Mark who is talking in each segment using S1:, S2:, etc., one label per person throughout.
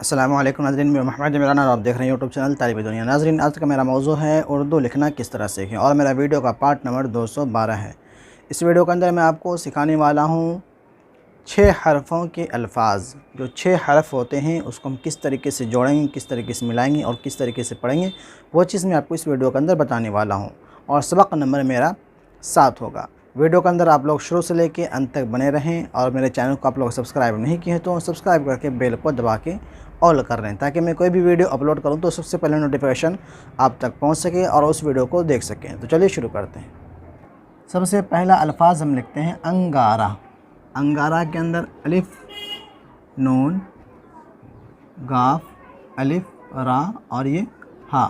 S1: अस्सलामु अलैकुम नाज़रीन, मैं मोहम्मद इमरान और आप देख रहे हैं यूट्यूब चैनल तालिब दुनिया। नाज़रीन, आज का मेरा मौजू है उर्दू लिखना किस तरह सीखें और मेरा वीडियो का पार्ट नंबर 212 है। इस वीडियो के अंदर मैं आपको सिखाने वाला हूँ 6 हरफ़ों के अल्फाज। जो 6 हरफ़ होते हैं उसको हम किस तरीके से जोड़ेंगे, किस तरीके से मिलाएंगे और किस तरीके से पढ़ेंगे, वो चीज़ मैं आपको इस वीडियो के अंदर बताने वाला हूँ। और सबक नंबर मेरा 7 होगा। वीडियो के अंदर आप लोग शुरू से लेके अंत तक बने रहें और मेरे चैनल को आप लोग सब्सक्राइब नहीं किए हैं तो सब्सक्राइब करके बेल को दबा के ऑल कर लें, ताकि मैं कोई भी वीडियो अपलोड करूं तो सबसे पहले नोटिफिकेशन आप तक पहुंच सके और उस वीडियो को देख सकें। तो चलिए शुरू करते हैं। सबसे पहला अल्फाज हम लिखते हैं अंगारा। अंगारा के अंदर अलिफ, नून, गाफ, अलिफ, रा और ये हा।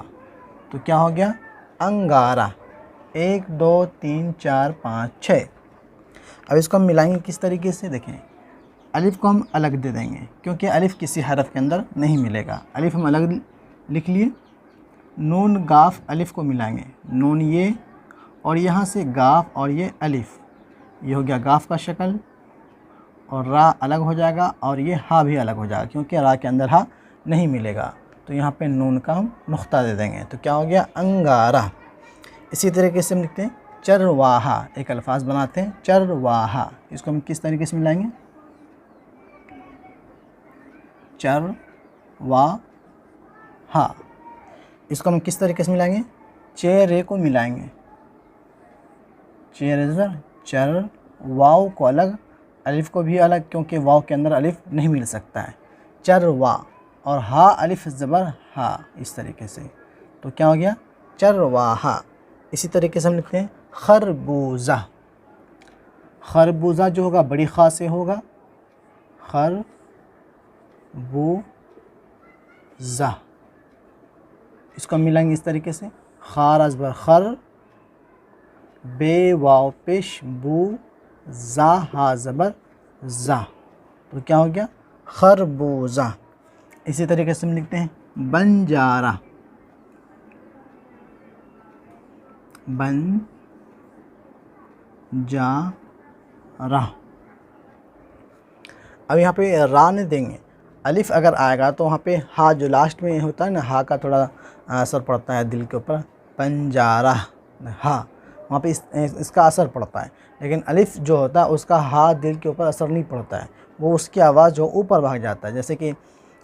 S1: तो क्या हो गया? अंगारा। 1 2 3 4 5 6। अब इसको हम मिलाएंगे किस तरीके से, देखें। अलिफ़ को हम अलग दे देंगे क्योंकि अलिफ़ किसी हरफ के अंदर नहीं मिलेगा। अलिफ़ हम अलग लिख लिए। नून, गाफ, अलिफ़ को मिलाएंगे। नून ये और यहाँ से गाफ और ये अलिफ़, ये हो गया गाफ का शक्ल। और रा अलग हो जाएगा और ये हा भी अलग हो जाएगा क्योंकि रा के अंदर हा नहीं मिलेगा। तो यहाँ पे नून का हम नुक्ता दे देंगे। तो क्या हो गया? अंगारा। इसी तरीके से हम लिखते हैं चरवाहा। एक अल्फाज बनाते हैं चरवाहा। इसको हम किस तरीके से मिलाएंगे? चर वा हा। इसको हम किस तरीके से मिलाएंगे? चेहरे को मिलाएंगे। चेहरे, चर, वाव को अलग, अलिफ़ को भी अलग क्योंकि वाव के अंदर अलिफ़ नहीं मिल सकता है। चर वा और हा अलिफ़ ज़बर हा, इस तरीके से। तो क्या हो गया? चरवाहा। इसी तरीके से हम लिखते हैं खरबूजा। खरबूजा जो होगा बड़ी खा से होगा, खर वो ज़ा। इसको हम मिलाएंगे इस तरीके से, खार अज़बर खर, बे वाव पेश बू, ज़ा हा ज़बर ज़ा। तो क्या हो गया? खरबूजा। इसी तरीके से हम लिखते हैं बंजारा। बन जा रा। अब यहाँ पे रा नहीं देंगे। अलिफ़ अगर आएगा तो वहाँ पे हा जो लास्ट में होता है ना, हा का थोड़ा असर पड़ता है दिल के ऊपर। पंजारा हा, वहाँ पे इसका असर पड़ता है। लेकिन अलिफ़ जो होता है उसका हा दिल के ऊपर असर नहीं पड़ता है, वो उसकी आवाज़ जो ऊपर भाग जाता है। जैसे कि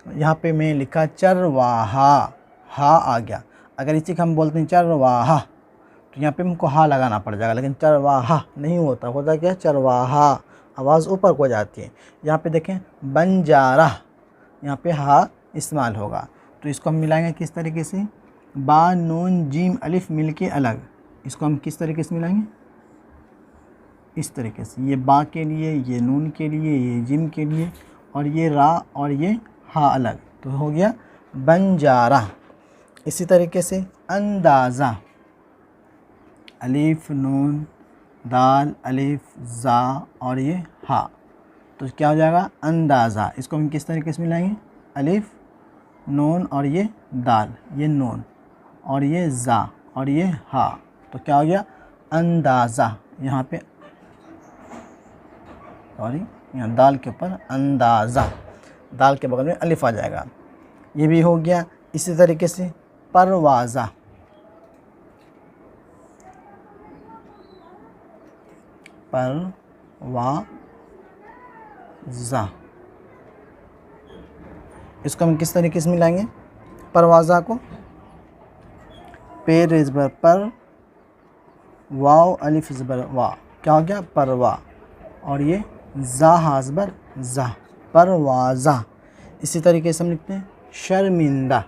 S1: यहाँ पे मैं लिखा चरवाहा, हा आ गया। अगर इसी का हम बोलते हैं चरवाहा तो यहाँ पे हमको हा लगाना पड़ जाएगा, लेकिन चरवाहा नहीं होता। होता क्या? चरवाहा, आवाज़ ऊपर को जाती है। यहाँ पे देखें बंजारा, यहाँ पे हा इस्तेमाल होगा। तो इसको हम मिलाएंगे किस तरीके से? बा, नून, जीम, अलिफ़ मिल के अलग। इसको हम किस तरीके से मिलाएंगे? इस तरीके से। ये बा के लिए, ये नून के लिए, ये जीम के लिए, और ये रा और ये हा अलग। तो हो गया बंजारा। इसी तरीके से अंदाज़ा। अलिफ़, नून, दाल, अलिफ़, ज़ा और ये हा। तो क्या हो जाएगा? अंदाज़ा। इसको हम किस तरीके से मिलाएंगे? अलिफ़, नून और ये दाल, ये नून और ये ज़ा और ये हा। तो क्या हो गया? अंदाज़ा। यहाँ पे सॉरी, यहाँ दाल के ऊपर अंदाज़ा, दाल के बगल में अलिफ़ आ जाएगा। ये भी हो गया। इसी तरीके से परवाज़ा। परवाज़ा। इसको हम किस तरीके से मिलाएंगे? परवाज़ा को पेर ज़बर पर, वाव अलिफ़ ज़बर वा। क्या हो गया? परवा। और ये ज़ा हाज़बर ज़ा, परवाज़ा। इसी तरीके से हम लिखते हैं शर्मिंदा।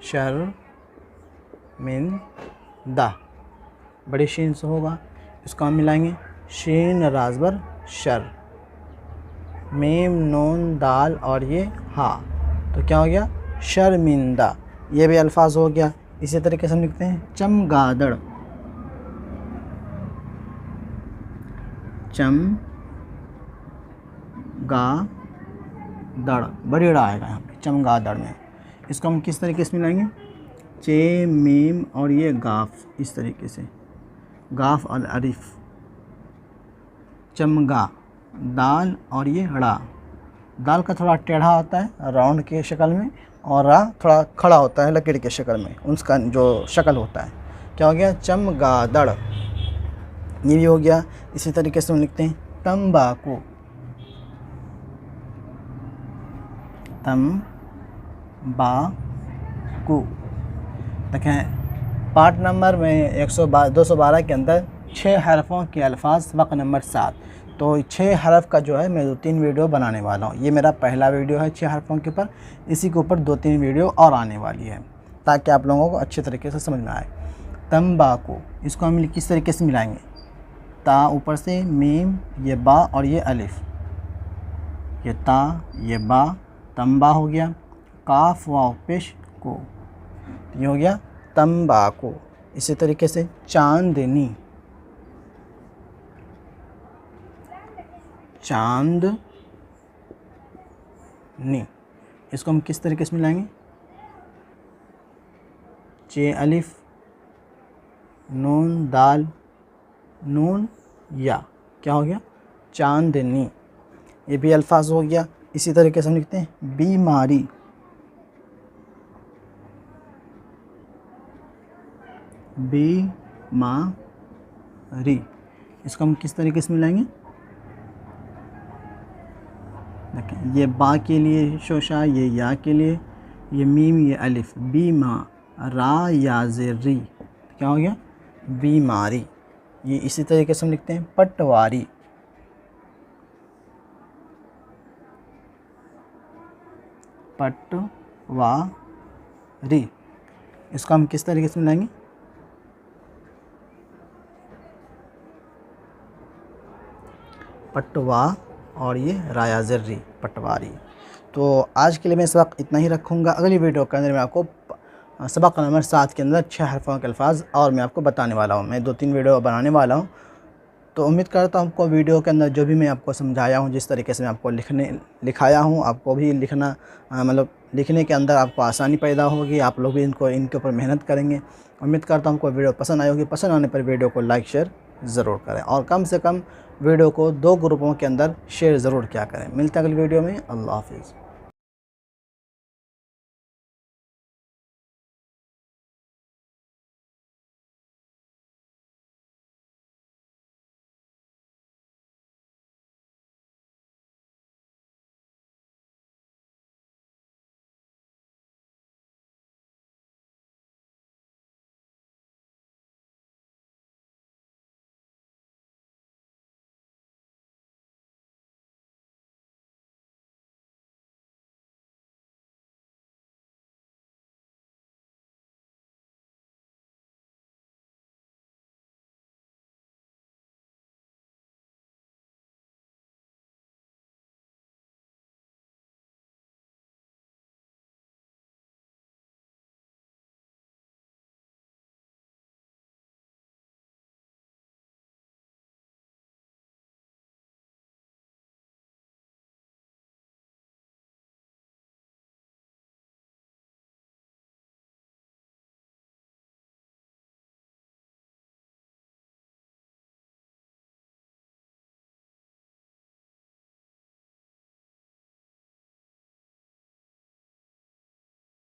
S1: शर्मिंदा बड़ी शीन से होगा। इसको हम मिलाएंगे शीन राज़बर शर, मीम, नून, दाल और ये हा। तो क्या हो गया? शर्मिंदा। ये भी अल्फाज हो गया। इसी तरीके से हम लिखते हैं चमगादड़। चमगादड़, बड़ी ड़ा आएगा यहाँ पे चमगादड़ में। इसको हम किस तरीके से मिलाएंगे? चे, मीम और ये गाफ, इस तरीके से गाफ और अलिफ। चमगा, दाल और ये ड़ा, दाल का थोड़ा टेढ़ा होता है राउंड के शक्ल में, और रा थोड़ा खड़ा होता है लकीर के शक्ल में, उसका जो शक्ल होता है। क्या हो गया? चमगादड़, ये भी हो गया। इसी तरीके से हम लिखते हैं तंबाकू, तंबाकू। देखें पार्ट नंबर में 212 के अंदर 6 हरफों के अल्फाज सबक नंबर 7। तो 6 हरफ का जो है मैं 2-3 वीडियो बनाने वाला हूँ। ये मेरा पहला वीडियो है 6 हरफों के ऊपर, इसी के ऊपर 2-3 वीडियो और आने वाली है ताकि आप लोगों को अच्छे तरीके से समझ में आए। तंबाकू, इसको हम किस तरीके से मिलाएंगे? ता ऊपर से, मीम, ये बा और ये अलिफ, ये ता ये बा, तंबा हो गया, काफ वाव पेश को, ये हो गया तंबाकू। इसी तरीके से चांदनी, चांदनी, इसको हम किस तरीके से मिलाएंगे? चे अलिफ, नून दाल, नून या, क्या हो गया? चांदनी। ये भी अल्फाज हो गया। इसी तरीके से हम लिखते हैं बीमारी, बीमारी, इसको हम किस तरीके से मिलाएंगे? देखें ये बा के लिए शोशा, ये या के लिए, ये मीम, ये अलिफ, बीमा, रा या ज़ेरी, क्या हो गया? बीमारी। ये इसी तरीके से हम लिखते हैं पटवारी, पटवारी, इसको हम किस तरीके से मिलाएंगे? पटवा और ये राया ज़र्री, पटवारी। तो आज के लिए मैं इस वक्त इतना ही रखूँगा। अगली वीडियो के अंदर मैं आपको सबक नंबर 7 के अंदर 6 हरफों के अल्फाज और मैं आपको बताने वाला हूँ। मैं 2-3 वीडियो बनाने वाला हूँ। तो उम्मीद करता हूँ आपको वीडियो के अंदर जो भी मैं आपको समझाया हूँ, जिस तरीके से मैं आपको लिखाया हूँ, आपको भी लिखना मतलब लिखने के अंदर आपको आसानी पैदा होगी। आप लोग भी इनके ऊपर मेहनत करेंगे। उम्मीद करता हूँ आपको वीडियो पसंद आई होगी। पसंद आने पर वीडियो को लाइक शेयर ज़रूर करें और कम से कम वीडियो को 2 ग्रुपों के अंदर शेयर ज़रूर किया करें। मिलते हैं अगली वीडियो में। अल्लाह हाफ़िज़।